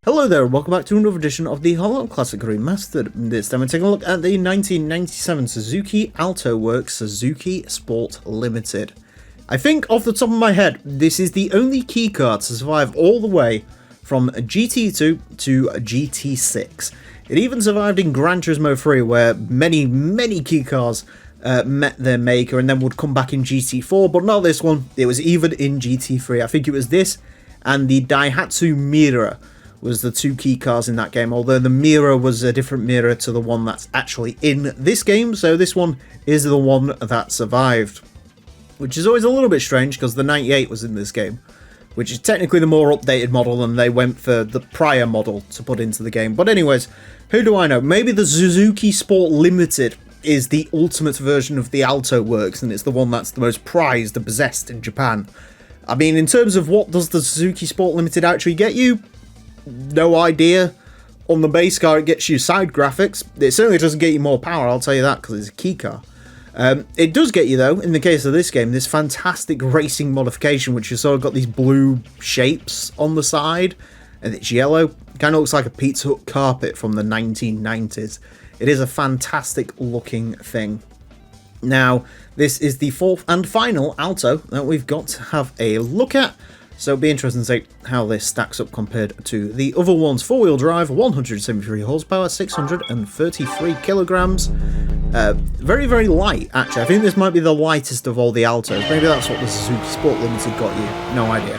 Hello there, welcome back to another edition of the Alto Classic Remastered. This time we're taking a look at the 1997 Suzuki Alto Works Suzuki Sport Limited. I think off the top of my head, this is the only keycard to survive all the way from GT2 to GT6. It even survived in Gran Turismo 3, where many keycards met their maker and then would come back in GT4, but not this one. It was even in GT3. I think it was this and the Daihatsu Mira was the two key cars in that game, although the Mira was a different Mira to the one that's actually in this game, so this one is the one that survived. Which is always a little bit strange, because the 98 was in this game, which is technically the more updated model, and they went for the prior model to put into the game. But anyways, who do I know? Maybe the Suzuki Sport Limited is the ultimate version of the Alto Works, and it's the one that's the most prized and possessed in Japan. I mean, in terms of what does the Suzuki Sport Limited actually get you? No idea. On the base car, it gets you side graphics. It certainly doesn't get you more power, I'll tell you that, because it's a key car. It does get you, though, in the case of this game, this fantastic racing modification, which has sort of got these blue shapes on the side, and it's yellow. It kind of looks like a Pizza Hut carpet from the 1990s. It is a fantastic looking thing. Now, this is the fourth and final Alto that we've got to have a look at. So it'll be interesting to see how this stacks up compared to the other ones. Four-wheel drive, 173 horsepower, 633 kilograms. Very, very light, actually. I think this might be the lightest of all the Altos. Maybe that's what the Suzuki Sport Limited got you. No idea.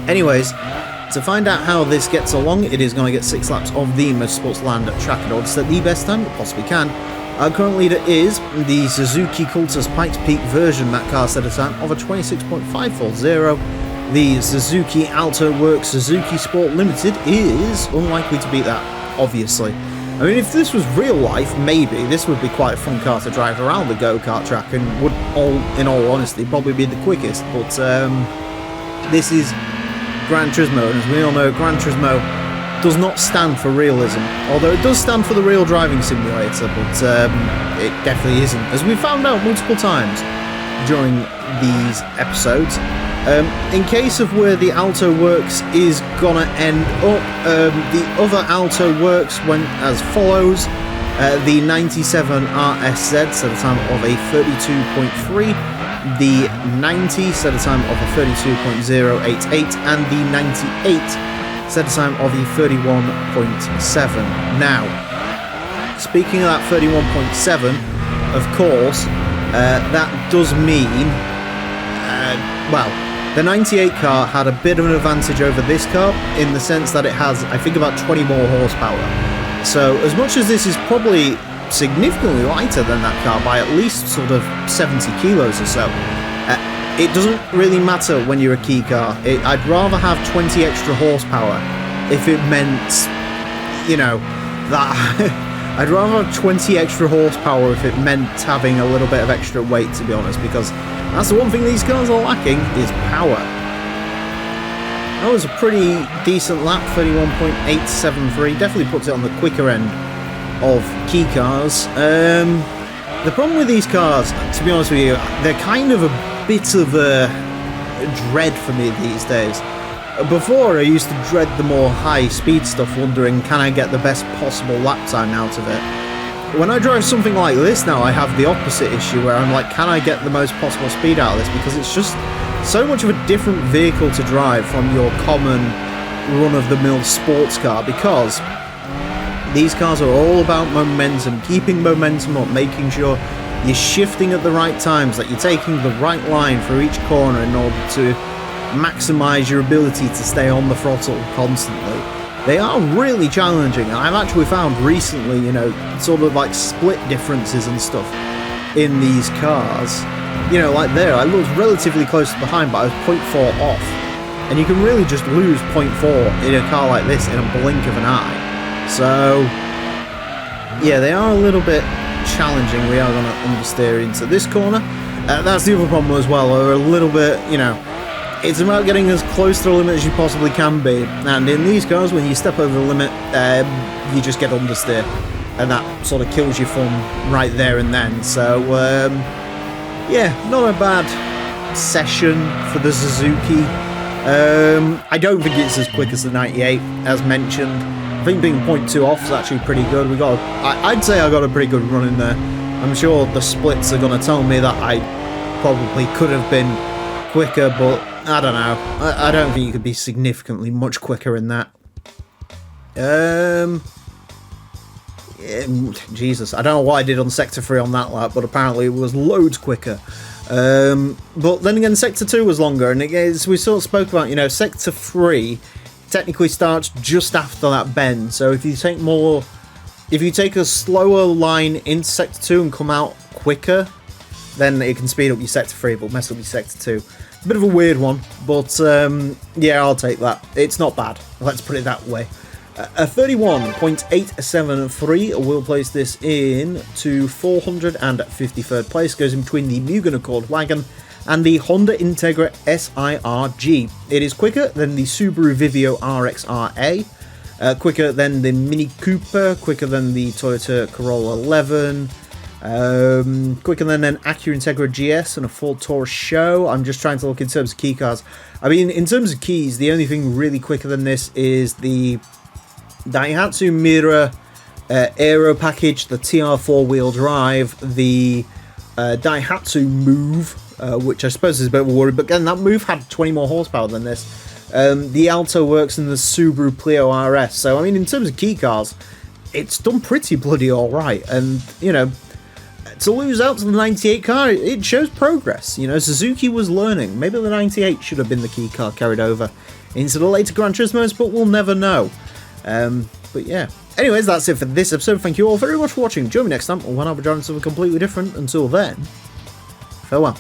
Anyways, to find out how this gets along, it is going to get 6 laps of the Motorsports Land track in order to set the best time it possibly can. Current leader is the Suzuki Cultus Pikes Peak version. That car set a time of a 26.540. The Suzuki Alto Works Suzuki Sport Limited is unlikely to beat that, obviously. I mean, if this was real life, maybe this would be quite a fun car to drive around the go-kart track and would, in all honesty, probably be the quickest. But this is Gran Turismo, and as we all know, Gran Turismo does not stand for realism, although it does stand for the real driving simulator, but it definitely isn't, as we found out multiple times during these episodes. In case of where the Alto Works is gonna end up, the other Alto Works went as follows. The 97 RSZ set a time of a 32.3, the 90 set a time of a 32.088, and the 98 set a time of a 31.7. Now, speaking of that 31.7, of course, that does mean, well, the 98 car had a bit of an advantage over this car in the sense that it has, I think, about 20 more horsepower. So as much as this is probably significantly lighter than that car by at least sort of 70 kilos or so, it doesn't really matter when you're a key car. I'd rather have 20 extra horsepower if it meant, you know, that... I'd rather have 20 extra horsepower if it meant having a little bit of extra weight, to be honest, because that's the one thing these cars are lacking, is power. That was a pretty decent lap, 31.873, definitely puts it on the quicker end of key cars. The problem with these cars, to be honest with you, they're kind of a bit of a dread for me these days. Before, I used to dread the more high-speed stuff, wondering, can I get the best possible lap time out of it? When I drive something like this now, I have the opposite issue, where I'm like, can I get the most possible speed out of this? Because it's just so much of a different vehicle to drive from your common run-of-the-mill sports car, because these cars are all about momentum, keeping momentum up, making sure you're shifting at the right times, that you're taking the right line for each corner in order to maximize your ability to stay on the throttle constantly. They are really challenging, and I've actually found recently, you know, sort of like split differences and stuff in these cars. You know, like there, I was relatively close behind, but I was 0.4 off. And you can really just lose 0.4 in a car like this in a blink of an eye. So, yeah, they are a little bit challenging. We are going to understeer into this corner. That's the other problem as well. They're a little bit, you know, it's about getting as close to the limit as you possibly can be, and in these cars, when you step over the limit, you just get understeer, and that sort of kills your fun right there and then. So, yeah, not a bad session for the Suzuki I don't think it's as quick as the 98, as mentioned. I think being 0.2 off is actually pretty good. I'd say I got a pretty good run in there. I'm sure the splits are going to tell me that I probably could have been quicker, but I don't know. I don't think you could be significantly much quicker in that. Jesus, I don't know what I did on Sector 3 on that lap, but apparently it was loads quicker. But then again, Sector 2 was longer, and as we sort of spoke about, you know, Sector 3 technically starts just after that bend, so if you take a slower line into Sector 2 and come out quicker, then it can speed up your Sector 3, but mess up your Sector 2. A bit of a weird one, but yeah, I'll take that. It's not bad, let's put it that way. A 31.873 will place this in to 453rd place. Goes in between the Mugen Accord wagon and the Honda Integra SIRG. It is quicker than the Subaru Vivio RXRA, quicker than the Mini Cooper, quicker than the Toyota Corolla 11, quicker than an Acura Integra GS and a Ford Taurus Show. I'm just trying to look in terms of key cars. I mean, in terms of keys, the only thing really quicker than this is the Daihatsu Mira Aero package, the TR4 wheel drive, the Daihatsu Move, which I suppose is a bit of a worry, but again, that Move had 20 more horsepower than this. The Alto works in the Subaru Plio RS, so I mean, in terms of key cars, it's done pretty bloody alright, and, you know, to lose out to the 98 car, it shows progress. You know, Suzuki was learning. Maybe the 98 should have been the key car carried over into the later Gran Turismos, but we'll never know. But yeah. Anyways, that's it for this episode. Thank you all very much for watching. Join me next time when I'll be driving something completely different. Until then, farewell.